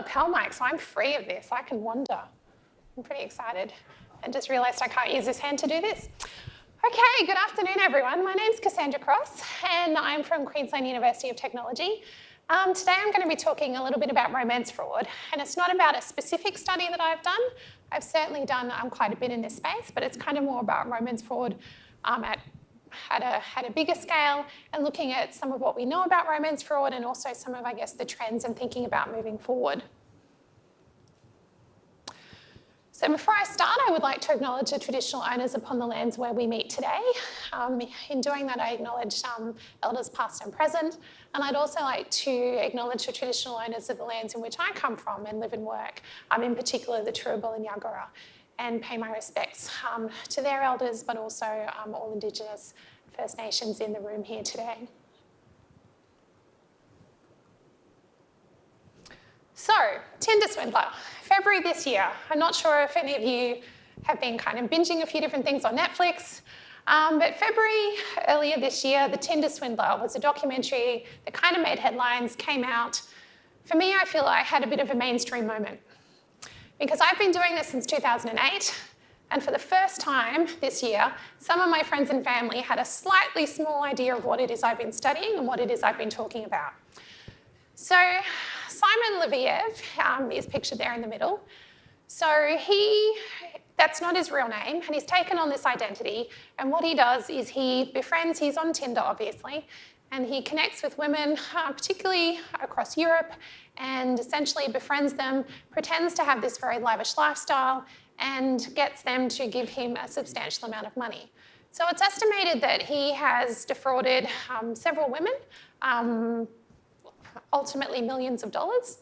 lapel mic, so I'm free of this. I can wander. I'm pretty excited. And just realised I can't use this hand to do this. Okay, good afternoon, everyone. My name's Cassandra Cross, and I'm from Queensland University of Technology. Today I'm going to be talking a little bit about romance fraud, and it's not about a specific study that I've done. I've certainly done quite a bit in this space, but it's kind of more about romance fraud at a bigger scale, and looking at some of what we know about romance fraud and also some of, I guess, the trends and thinking about moving forward. So before I start, I would like to acknowledge the traditional owners upon the lands where we meet today. In doing that, I acknowledge elders past and present, and I'd also like to acknowledge the traditional owners of the lands in which I come from and live and work, in particular the Turrbal and Yagara, and pay my respects to their elders, but also all Indigenous First Nations in the room here today. So, Tinder Swindler, February this year. I'm not sure if any of you have been kind of binging a few different things on Netflix, but February earlier this year, The Tinder Swindler was a documentary that kind of made headlines, came out. For me, I feel I had a bit of a mainstream moment because I've been doing this since 2008, and for the first time this year, some of my friends and family had a slightly small idea of what it is I've been studying and what it is I've been talking about. So Simon Leviev is pictured there in the middle. So that's not his real name, and he's taken on this identity, and what he does is he befriends, he's on Tinder obviously, and he connects with women, particularly across Europe, and essentially befriends them, pretends to have this very lavish lifestyle, and gets them to give him a substantial amount of money. So it's estimated that he has defrauded several women, ultimately millions of dollars.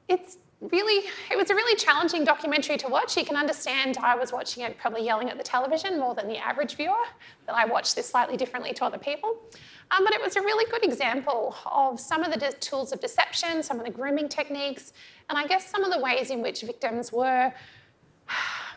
It was a really challenging documentary to watch. You can understand I was watching it probably yelling at the television more than the average viewer, that I watched this slightly differently to other people. But it was a really good example of some of the tools of deception, some of the grooming techniques, and I guess some of the ways in which victims were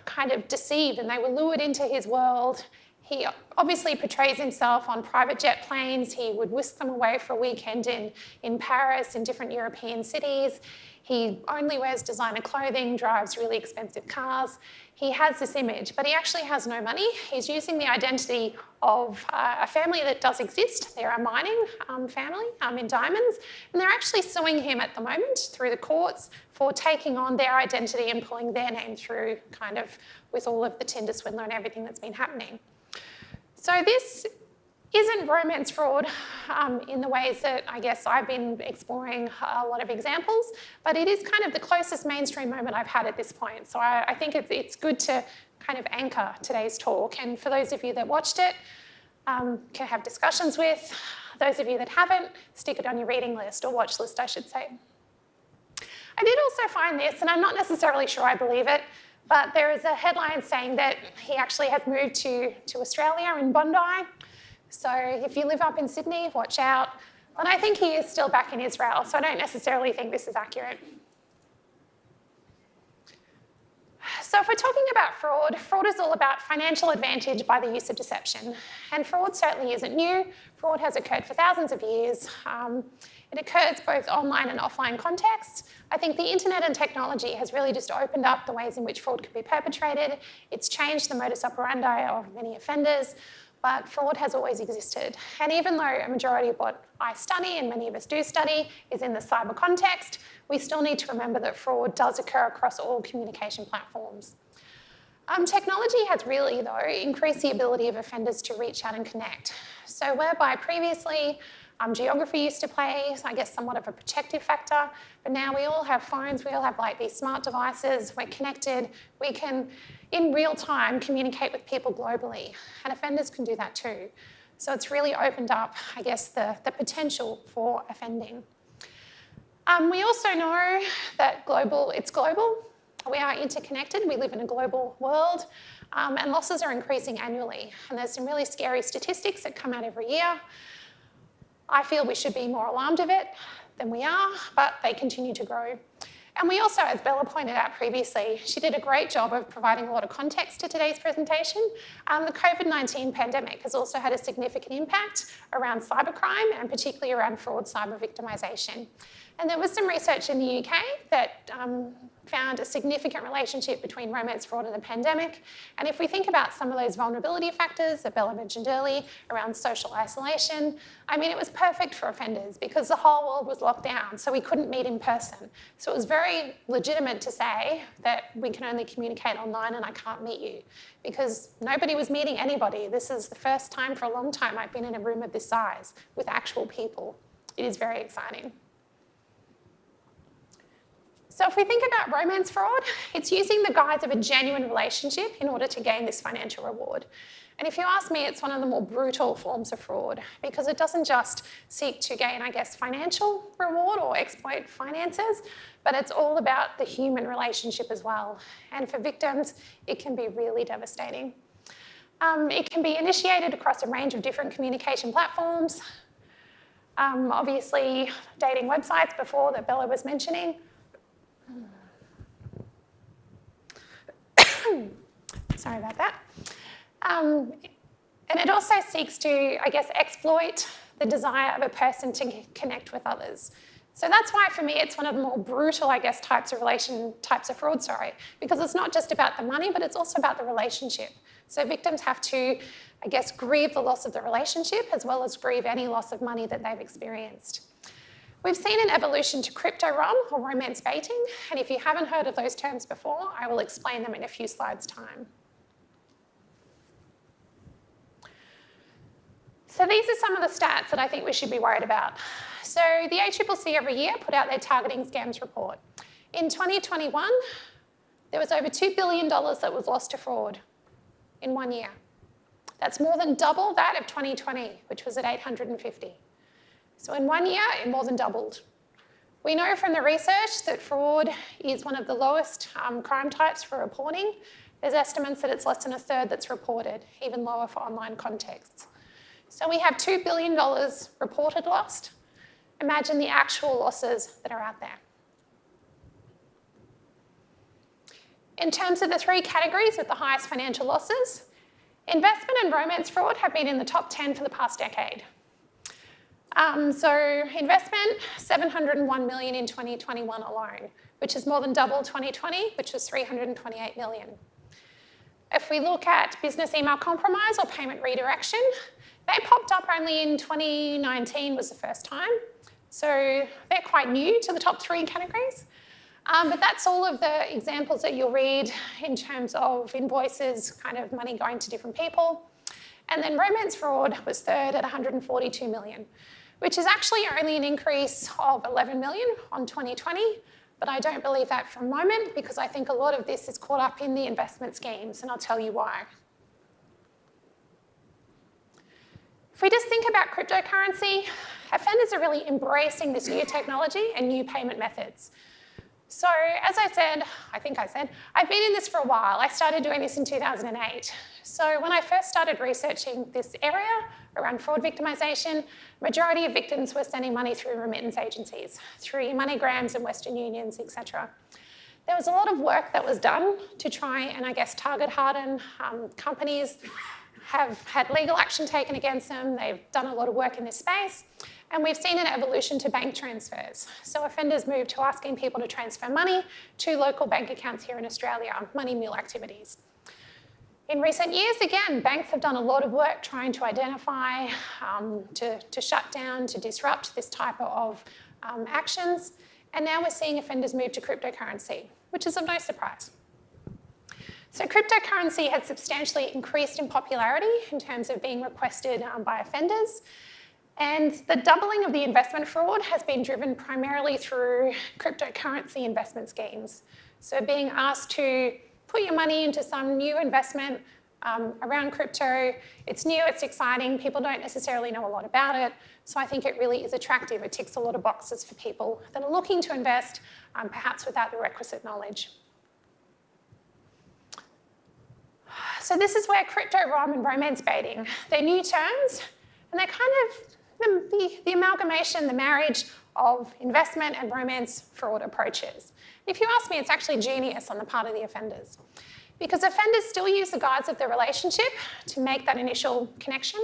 kind of deceived and they were lured into his world. He obviously portrays himself on private jet planes. He would whisk them away for a weekend in Paris, in different European cities. He only wears designer clothing, drives really expensive cars. He has this image, but he actually has no money. He's using the identity of a family that does exist. They're a mining family in diamonds, and they're actually suing him at the moment through the courts for taking on their identity and pulling their name through kind of with all of the Tinder Swindler and everything that's been happening. So this isn't romance fraud in the ways that I guess I've been exploring a lot of examples, but it is kind of the closest mainstream moment I've had at this point. So I think it's good to kind of anchor today's talk. And for those of you that watched it, can have discussions with. Those of you that haven't, stick it on your reading list, or watch list, I should say. I did also find this, and I'm not necessarily sure I believe it, but there is a headline saying that he actually has moved to Australia in Bondi. So if you live up in Sydney, watch out. But I think he is still back in Israel, so I don't necessarily think this is accurate. So if we're talking about fraud, fraud is all about financial advantage by the use of deception. And fraud certainly isn't new. Fraud has occurred for thousands of years. It occurs both online and offline contexts. I think the internet and technology has really just opened up the ways in which fraud can be perpetrated. It's changed the modus operandi of many offenders, but fraud has always existed. And even though a majority of what I study, and many of us do study, is in the cyber context, we still need to remember that fraud does occur across all communication platforms. Technology has really, though, increased the ability of offenders to reach out and connect. So whereby previously, geography used to play, I guess, somewhat of a protective factor, but now we all have phones, we all have like these smart devices, we're connected, we can, in real time, communicate with people globally, and offenders can do that too. So it's really opened up, I guess, the potential for offending. We also know that it's global. We are interconnected, we live in a global world, and losses are increasing annually. And there's some really scary statistics that come out every year. I feel we should be more alarmed of it than we are, but they continue to grow. And we also, as Bella pointed out previously, she did a great job of providing a lot of context to today's presentation. The COVID-19 pandemic has also had a significant impact around cybercrime and particularly around fraud cyber victimisation. And there was some research in the UK that found a significant relationship between romance fraud and the pandemic. And if we think about some of those vulnerability factors that Bella mentioned earlier around social isolation, I mean, it was perfect for offenders because the whole world was locked down, so we couldn't meet in person. So it was very legitimate to say that we can only communicate online and I can't meet you because nobody was meeting anybody. This is the first time for a long time I've been in a room of this size with actual people. It is very exciting. So if we think about romance fraud, it's using the guise of a genuine relationship in order to gain this financial reward. And if you ask me, it's one of the more brutal forms of fraud because it doesn't just seek to gain, I guess, financial reward or exploit finances, but it's all about the human relationship as well. And for victims, it can be really devastating. It can be initiated across a range of different communication platforms. Obviously, dating websites before that Bella was mentioning. Sorry about that. And it also seeks to, I guess, exploit the desire of a person to connect with others. So that's why, for me, it's one of the more brutal, I guess, types of fraud, because it's not just about the money, but it's also about the relationship. So victims have to, I guess, grieve the loss of the relationship as well as grieve any loss of money that they've experienced. We've seen an evolution to crypto-rom or romance baiting, and if you haven't heard of those terms before, I will explain them in a few slides' time. So these are some of the stats that I think we should be worried about. So the ACCC every year put out their targeting scams report. In 2021, there was over $2 billion that was lost to fraud in 1 year. That's more than double that of 2020, which was at 850. So in 1 year, it more than doubled. We know from the research that fraud is one of the lowest crime types for reporting. There's estimates that it's less than a third that's reported, even lower for online contexts. So we have $2 billion reported lost. Imagine the actual losses that are out there. In terms of the three categories with the highest financial losses, investment and romance fraud have been in the top 10 for the past decade. So investment, $701 million in 2021 alone, which is more than double 2020, which was $328 million. If we look at business email compromise or payment redirection, they popped up only in 2019 was the first time. So they're quite new to the top three categories. But that's all of the examples that you'll read in terms of invoices, kind of money going to different people. And then romance fraud was third at $142 million, which is actually only an increase of 11 million on 2020. But I don't believe that for a moment because I think a lot of this is caught up in the investment schemes, and I'll tell you why. If we just think about cryptocurrency, offenders are really embracing this new technology and new payment methods. So as I said, I've been in this for a while. I started doing this in 2008. So when I first started researching this area around fraud victimisation, majority of victims were sending money through remittance agencies, through MoneyGrams and Western Unions, etc. There was a lot of work that was done to try and, I guess, target harden. Companies have had legal action taken against them. They've done a lot of work in this space. And we've seen an evolution to bank transfers. So offenders moved to asking people to transfer money to local bank accounts here in Australia, money mule activities. In recent years, again, banks have done a lot of work trying to identify, to shut down, to disrupt this type of actions. And now we're seeing offenders move to cryptocurrency, which is of no surprise. So cryptocurrency has substantially increased in popularity in terms of being requested by offenders. And the doubling of the investment fraud has been driven primarily through cryptocurrency investment schemes. So being asked to put your money into some new investment around crypto. It's new, it's exciting, people don't necessarily know a lot about it. So I think it really is attractive. It ticks a lot of boxes for people that are looking to invest, perhaps without the requisite knowledge. So this is where crypto-rom and romance baiting, they're new terms, and they're kind of the amalgamation, the marriage of investment and romance fraud approaches. If you ask me, it's actually genius on the part of the offenders, because offenders still use the guise of the relationship to make that initial connection.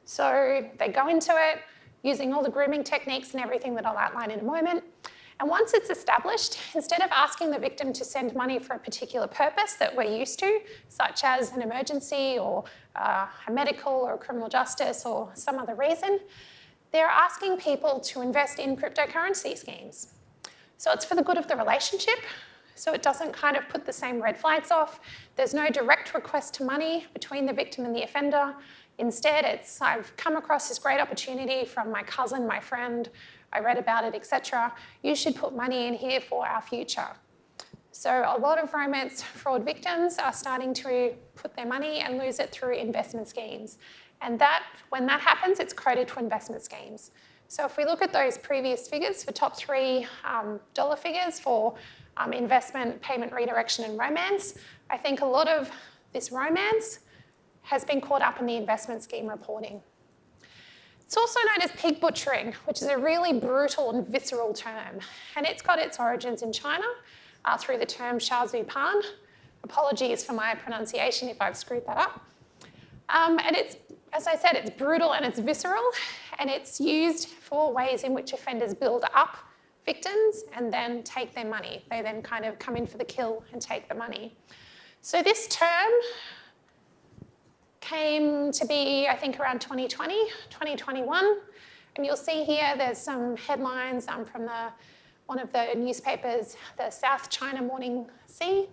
So they go into it using all the grooming techniques and everything that I'll outline in a moment. And once it's established, instead of asking the victim to send money for a particular purpose that we're used to, such as an emergency or a medical or criminal justice or some other reason, they're asking people to invest in cryptocurrency schemes. So it's for the good of the relationship, so it doesn't kind of put the same red flags off. There's no direct request to money between the victim and the offender. Instead, it's, I've come across this great opportunity from my cousin, my friend, I read about it, etc. You should put money in here for our future. So a lot of romance fraud victims are starting to put their money and lose it through investment schemes. And that, when that happens, it's coded to investment schemes. So if we look at those previous figures for top three dollar figures for investment, payment redirection and romance, I think a lot of this romance has been caught up in the investment scheme reporting. It's also known as pig butchering, which is a really brutal and visceral term. And it's got its origins in China through the term sha zu pan. Apologies for my pronunciation if I've screwed that up. And it's, as I said, it's brutal and it's visceral, and it's used for ways in which offenders build up victims and then take their money. They then kind of come in for the kill and take the money. So this term came to be, I think, around 2020, 2021. And you'll see here there's some headlines from one of the newspapers, the South China Morning Sea,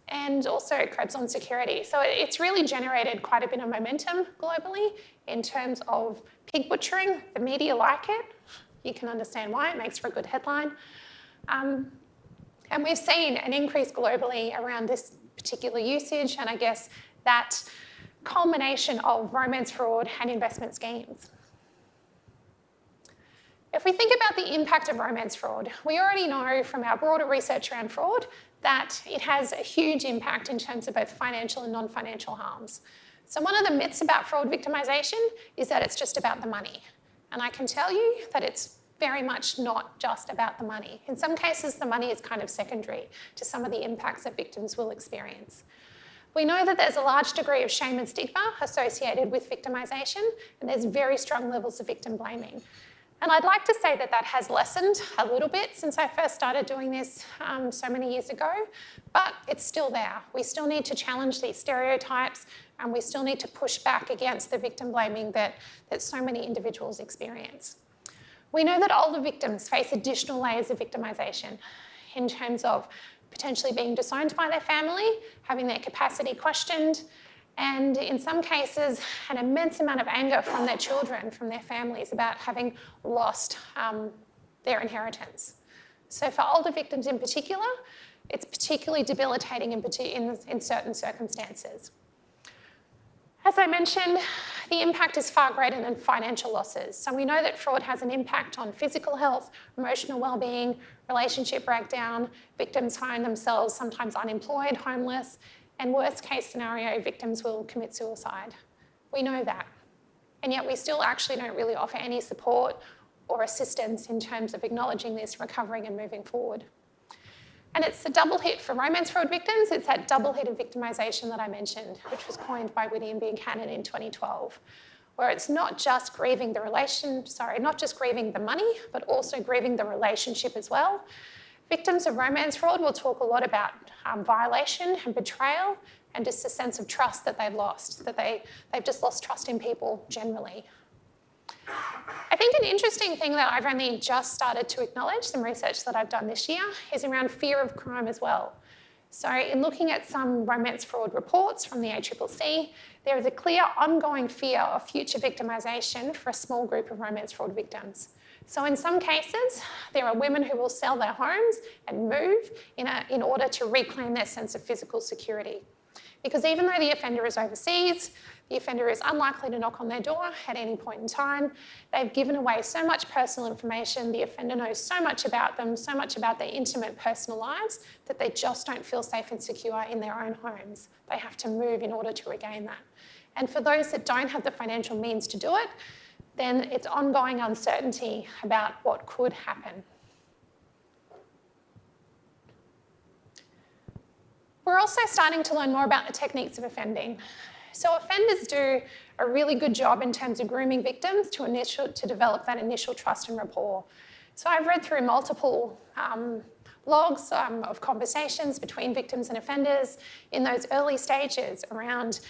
and also Krebs on Security. So it's really generated quite a bit of momentum globally in terms of pig butchering. The media like it. You can understand why. It makes for a good headline. And we've seen an increase globally around this particular usage, and I guess that culmination of romance fraud and investment schemes. If we think about the impact of romance fraud, we already know from our broader research around fraud that it has a huge impact in terms of both financial and non-financial harms. So one of the myths about fraud victimisation is that it's just about the money. And I can tell you that it's very much not just about the money. In some cases, the money is kind of secondary to some of the impacts that victims will experience. We know that there's a large degree of shame and stigma associated with victimisation, and there's very strong levels of victim blaming. And I'd like to say that that has lessened a little bit since I first started doing this so many years ago, but it's still there. We still need to challenge these stereotypes, and we still need to push back against the victim blaming that so many individuals experience. We know that older victims face additional layers of victimisation in terms of potentially being disowned by their family, having their capacity questioned, and in some cases, an immense amount of anger from their children, from their families, about having lost their inheritance. So for older victims in particular, it's particularly debilitating in certain circumstances. As I mentioned, the impact is far greater than financial losses. So we know that fraud has an impact on physical health, emotional well-being, relationship breakdown. Victims find themselves sometimes unemployed, homeless, and worst case scenario, victims will commit suicide. We know that. And yet we still actually don't really offer any support or assistance in terms of acknowledging this, recovering and moving forward. And it's a double hit for romance fraud victims. It's that double hit of victimisation that I mentioned, which was coined by Whitty and Buchanan in 2012, where it's not just grieving not just grieving the money, but also grieving the relationship as well. Victims of romance fraud will talk a lot about violation and betrayal, and just a sense of trust that they've lost, that they've just lost trust in people generally. I think an interesting thing that I've only just started to acknowledge, some research that I've done this year, is around fear of crime as well. So in looking at some romance fraud reports from the ACCC, there is a clear ongoing fear of future victimisation for a small group of romance fraud victims. So in some cases, there are women who will sell their homes and move in order to reclaim their sense of physical security. Because even though the offender is overseas, the offender is unlikely to knock on their door at any point in time. They've given away so much personal information, the offender knows so much about them, so much about their intimate personal lives, that they just don't feel safe and secure in their own homes. They have to move in order to regain that. And for those that don't have the financial means to do it, then it's ongoing uncertainty about what could happen. We're also starting to learn more about the techniques of offending. So offenders do a really good job in terms of grooming victims to develop that initial trust and rapport. So I've read through multiple logs of conversations between victims and offenders in those early stages around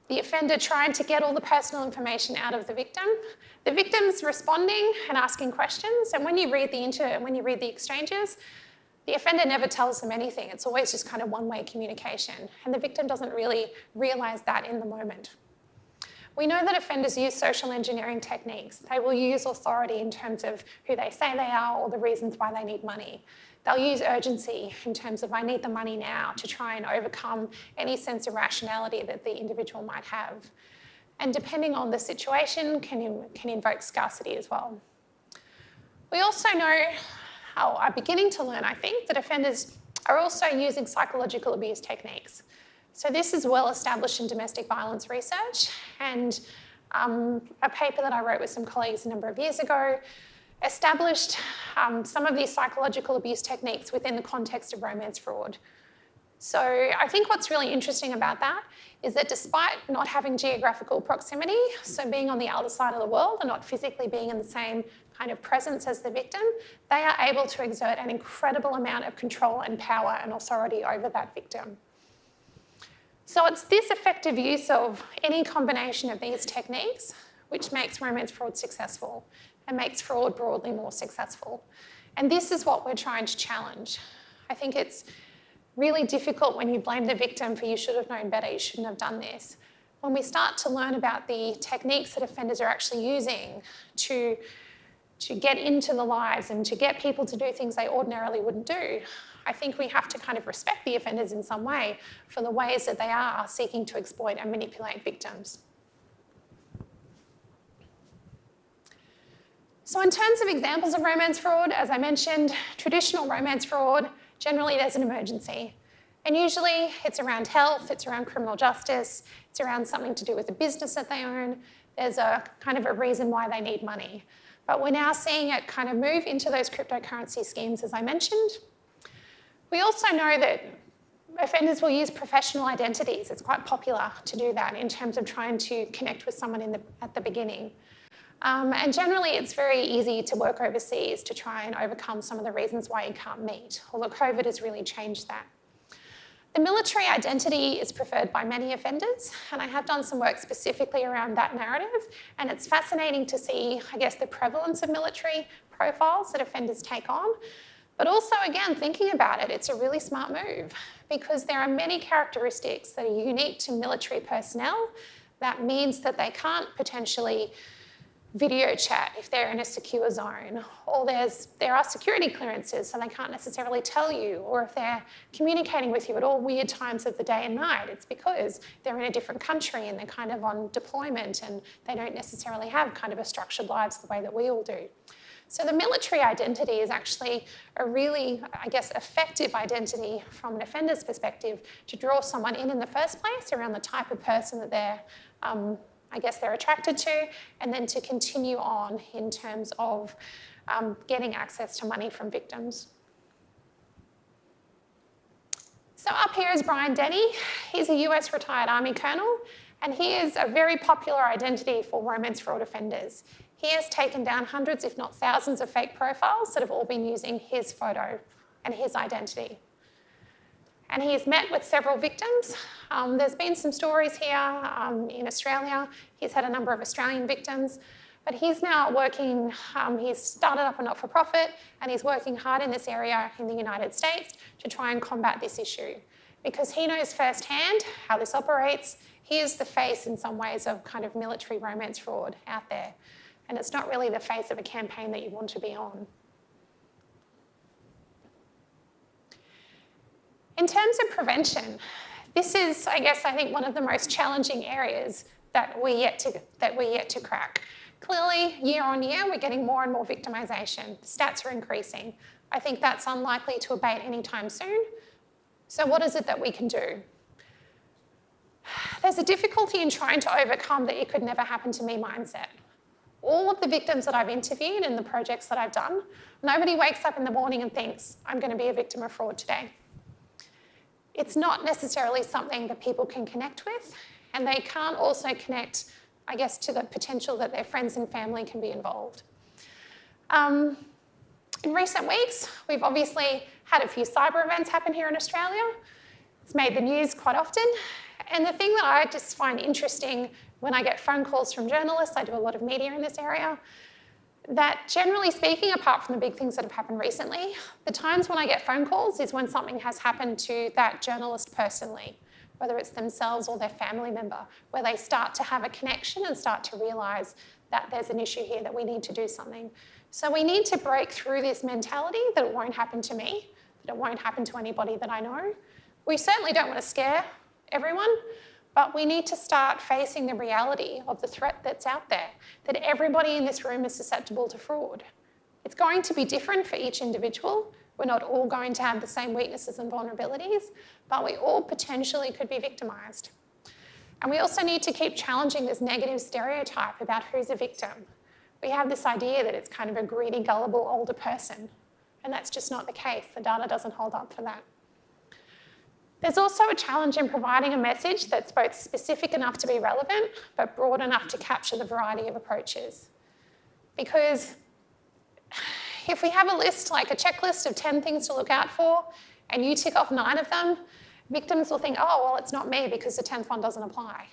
the offender trying to get all the personal information out of the victim's responding and asking questions, and when you read the exchanges, the offender never tells them anything. It's always just kind of one-way communication, and the victim doesn't really realise that in the moment. We know that offenders use social engineering techniques. They will use authority in terms of who they say they are or the reasons why they need money. They'll use urgency in terms of I need the money now to try and overcome any sense of rationality that the individual might have. And depending on the situation, can invoke scarcity as well. We also know, are beginning to learn, I think, that offenders are also using psychological abuse techniques. So this is well established in domestic violence research, and a paper that I wrote with some colleagues a number of years ago established some of these psychological abuse techniques within the context of romance fraud. So I think what's really interesting about that is that despite not having geographical proximity, so being on the other side of the world and not physically being in the same kind of presence as the victim, they are able to exert an incredible amount of control and power and authority over that victim. So it's this effective use of any combination of these techniques which makes romance fraud successful and makes fraud broadly more successful. And this is what we're trying to challenge. I think it's really difficult when you blame the victim for you should have known better, you shouldn't have done this. When we start to learn about the techniques that offenders are actually using to get into the lives and to get people to do things they ordinarily wouldn't do, I think we have to kind of respect the offenders in some way for the ways that they are seeking to exploit and manipulate victims. So in terms of examples of romance fraud, as I mentioned, traditional romance fraud, generally there's an emergency. And usually it's around health, it's around criminal justice, it's around something to do with the business that they own. There's a kind of a reason why they need money. But we're now seeing it kind of move into those cryptocurrency schemes, as I mentioned. We also know that offenders will use professional identities. It's quite popular to do that in terms of trying to connect with someone at the beginning. And generally, it's very easy to work overseas to try and overcome some of the reasons why you can't meet, although COVID has really changed that. The military identity is preferred by many offenders, and I have done some work specifically around that narrative, and it's fascinating to see, I guess, the prevalence of military profiles that offenders take on. But also, again, thinking about it, it's a really smart move because there are many characteristics that are unique to military personnel. That means that they can't potentially video chat if they're in a secure zone, or there are security clearances so they can't necessarily tell you, or if they're communicating with you at all weird times of the day and night, it's because they're in a different country and they're kind of on deployment and they don't necessarily have kind of a structured lives the way that we all do. So the military identity is actually a really, I guess, effective identity from an offender's perspective to draw someone in the first place around the type of person that they're attracted to, and then to continue on in terms of getting access to money from victims. So up here is Bryan Denny. He's a US retired Army colonel, and he is a very popular identity for romance fraud offenders. He has taken down hundreds, if not thousands, of fake profiles that have all been using his photo and his identity. And he's met with several victims. There's been some stories here in Australia. He's had a number of Australian victims, but he's now working, he's started up a not-for-profit, and he's working hard in this area in the United States to try and combat this issue, because he knows firsthand how this operates. He is the face in some ways of kind of military romance fraud out there, and it's not really the face of a campaign that you want to be on. In terms of prevention, this is, I think, one of the most challenging areas that we're yet to crack. Clearly, year on year, we're getting more and more victimisation. Stats are increasing. I think that's unlikely to abate anytime soon. So what is it that we can do? There's a difficulty in trying to overcome the "it could never happen to me" mindset. All of the victims that I've interviewed in the projects that I've done, nobody wakes up in the morning and thinks, I'm going to be a victim of fraud today. It's not necessarily something that people can connect with, and they can't also connect, I guess, to the potential that their friends and family can be involved. In recent weeks, we've obviously had a few cyber events happen here in Australia. It's made the news quite often. And the thing that I just find interesting when I get phone calls from journalists, I do a lot of media in this area, that generally speaking, apart from the big things that have happened recently, the times when I get phone calls is when something has happened to that journalist personally, whether it's themselves or their family member, where they start to have a connection and start to realise that there's an issue here, that we need to do something. So we need to break through this mentality that it won't happen to me, that it won't happen to anybody that I know. We certainly don't want to scare everyone, but we need to start facing the reality of the threat that's out there, that everybody in this room is susceptible to fraud. It's going to be different for each individual. We're not all going to have the same weaknesses and vulnerabilities, but we all potentially could be victimised. And we also need to keep challenging this negative stereotype about who's a victim. We have this idea that it's kind of a greedy, gullible older person, and that's just not the case. The data doesn't hold up for that. There's also a challenge in providing a message that's both specific enough to be relevant, but broad enough to capture the variety of approaches. Because if we have a list, like a checklist of 10 things to look out for, and you tick off 9 of them, victims will think, oh, well, it's not me because the 10th one doesn't apply.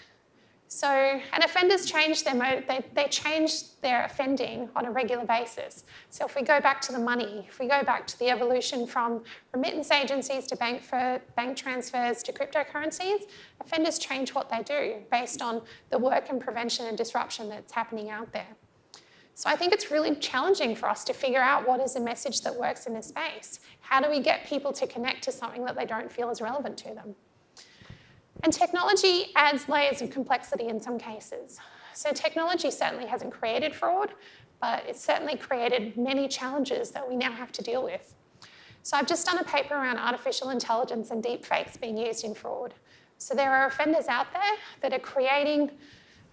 So, and offenders change they change their offending on a regular basis. So if we go back to the money, if we go back to the evolution from remittance agencies to bank transfers to cryptocurrencies, offenders change what they do based on the work and prevention and disruption that's happening out there. So I think it's really challenging for us to figure out what is a message that works in this space. How do we get people to connect to something that they don't feel is relevant to them? And technology adds layers of complexity in some cases. So technology certainly hasn't created fraud, but it's certainly created many challenges that we now have to deal with. So I've just done a paper around artificial intelligence and deep fakes being used in fraud. So there are offenders out there that are creating,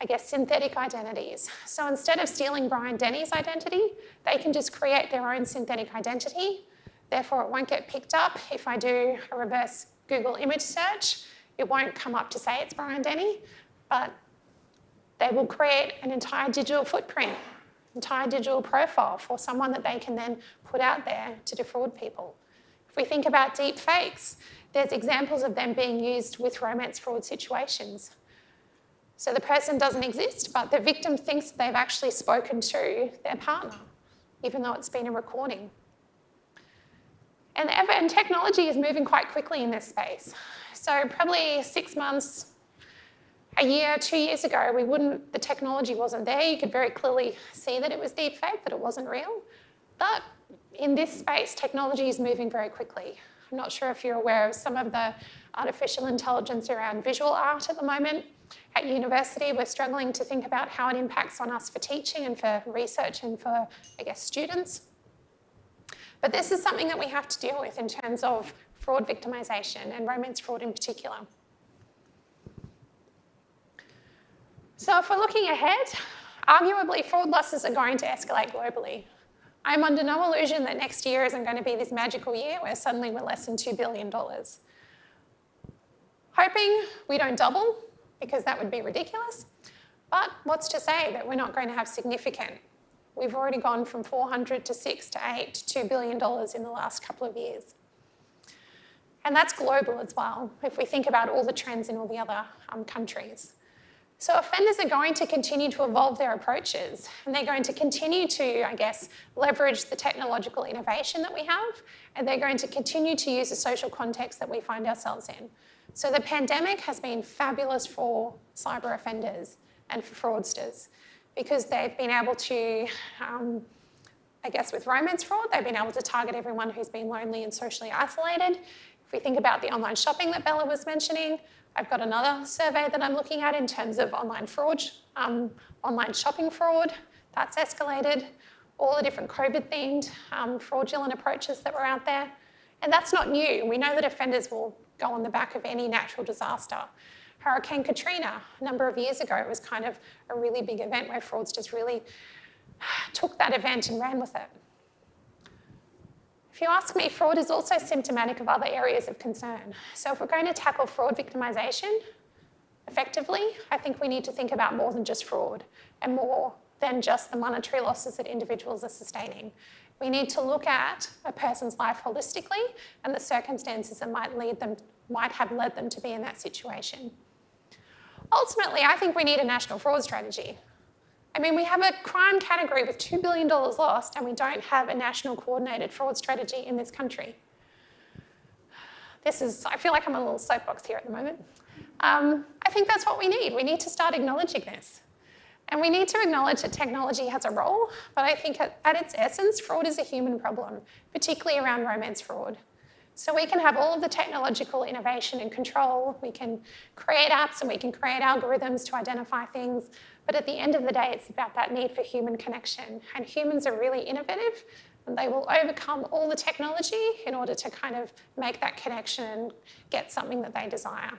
I guess, synthetic identities. So instead of stealing Bryan Denny's identity, they can just create their own synthetic identity. Therefore, it won't get picked up if I do a reverse Google image search. It won't come up to say it's Bryan Denny, but they will create an entire digital footprint, entire digital profile for someone that they can then put out there to defraud people. If we think about deep fakes, there's examples of them being used with romance fraud situations. So the person doesn't exist, but the victim thinks that they've actually spoken to their partner, even though it's been a recording. And technology is moving quite quickly in this space. So probably 6 months, a year, 2 years ago, the technology wasn't there. You could very clearly see that it was deep fake, that it wasn't real. But in this space, technology is moving very quickly. I'm not sure if you're aware of some of the artificial intelligence around visual art at the moment. At university, we're struggling to think about how it impacts on us for teaching and for research and for, I guess, students. But this is something that we have to deal with in terms of fraud victimisation and romance fraud in particular. So if we're looking ahead, arguably fraud losses are going to escalate globally. I'm under no illusion that next year isn't going to be this magical year where suddenly we're less than $2 billion. Hoping we don't double, because that would be ridiculous. But what's to say that we're not going to have significant? We've already gone from 400 to 6 to 8 to $2 billion in the last couple of years. And that's global as well, if we think about all the trends in all the other countries. So offenders are going to continue to evolve their approaches, and they're going to continue to, I guess, leverage the technological innovation that we have, and they're going to continue to use the social context that we find ourselves in. So the pandemic has been fabulous for cyber offenders and for fraudsters, because they've been able to, I guess with romance fraud, they've been able to target everyone who's been lonely and socially isolated. If we think about the online shopping that Bella was mentioning, I've got another survey that I'm looking at in terms of online fraud, online shopping fraud, that's escalated, all the different COVID-themed fraudulent approaches that were out there. And that's not new. We know that offenders will go on the back of any natural disaster. Hurricane Katrina, a number of years ago, it was kind of a really big event where fraudsters really took that event and ran with it. If you ask me, fraud is also symptomatic of other areas of concern. So if we're going to tackle fraud victimisation effectively, I think we need to think about more than just fraud and more than just the monetary losses that individuals are sustaining. We need to look at a person's life holistically and the circumstances that might have led them to be in that situation. Ultimately, I think we need a national fraud strategy. I mean, we have a crime category with $2 billion lost and we don't have a national coordinated fraud strategy in this country. I feel like I'm on a little soapbox here at the moment. I think that's what we need. We need to start acknowledging this. And we need to acknowledge that technology has a role, but I think at its essence, fraud is a human problem, particularly around romance fraud. So we can have all of the technological innovation and control, we can create apps and we can create algorithms to identify things, but at the end of the day, it's about that need for human connection. And humans are really innovative, and they will overcome all the technology in order to kind of make that connection and get something that they desire.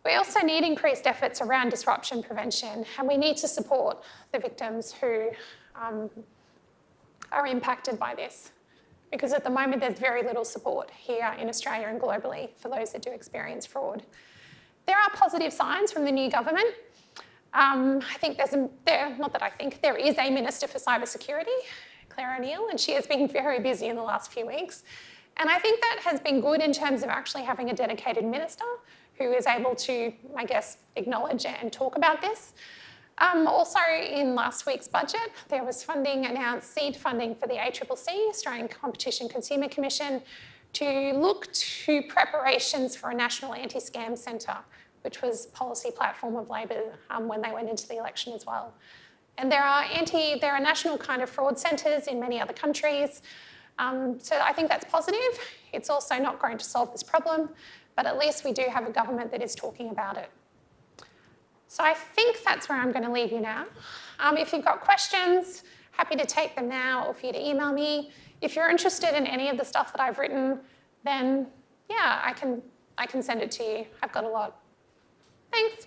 We also need increased efforts around disruption prevention, and we need to support the victims who are impacted by this, because at the moment there's very little support here in Australia and globally for those that do experience fraud. There are positive signs from the new government. I think there is a Minister for Cybersecurity, Claire O'Neill, and she has been very busy in the last few weeks. And I think that has been good in terms of actually having a dedicated minister who is able to, I guess, acknowledge and talk about this. Also, in last week's budget, there was funding announced, seed funding for the ACCC, Australian Competition Consumer Commission, to look to preparations for a national anti-scam centre, which was policy platform of Labor when they went into the election as well. And there are national kind of fraud centres in many other countries. So I think that's positive. It's also not going to solve this problem, but at least we do have a government that is talking about it. So I think that's where I'm going to leave you now. If you've got questions, happy to take them now or for you to email me. If you're interested in any of the stuff that I've written, then yeah, I can send it to you. I've got a lot. Thanks.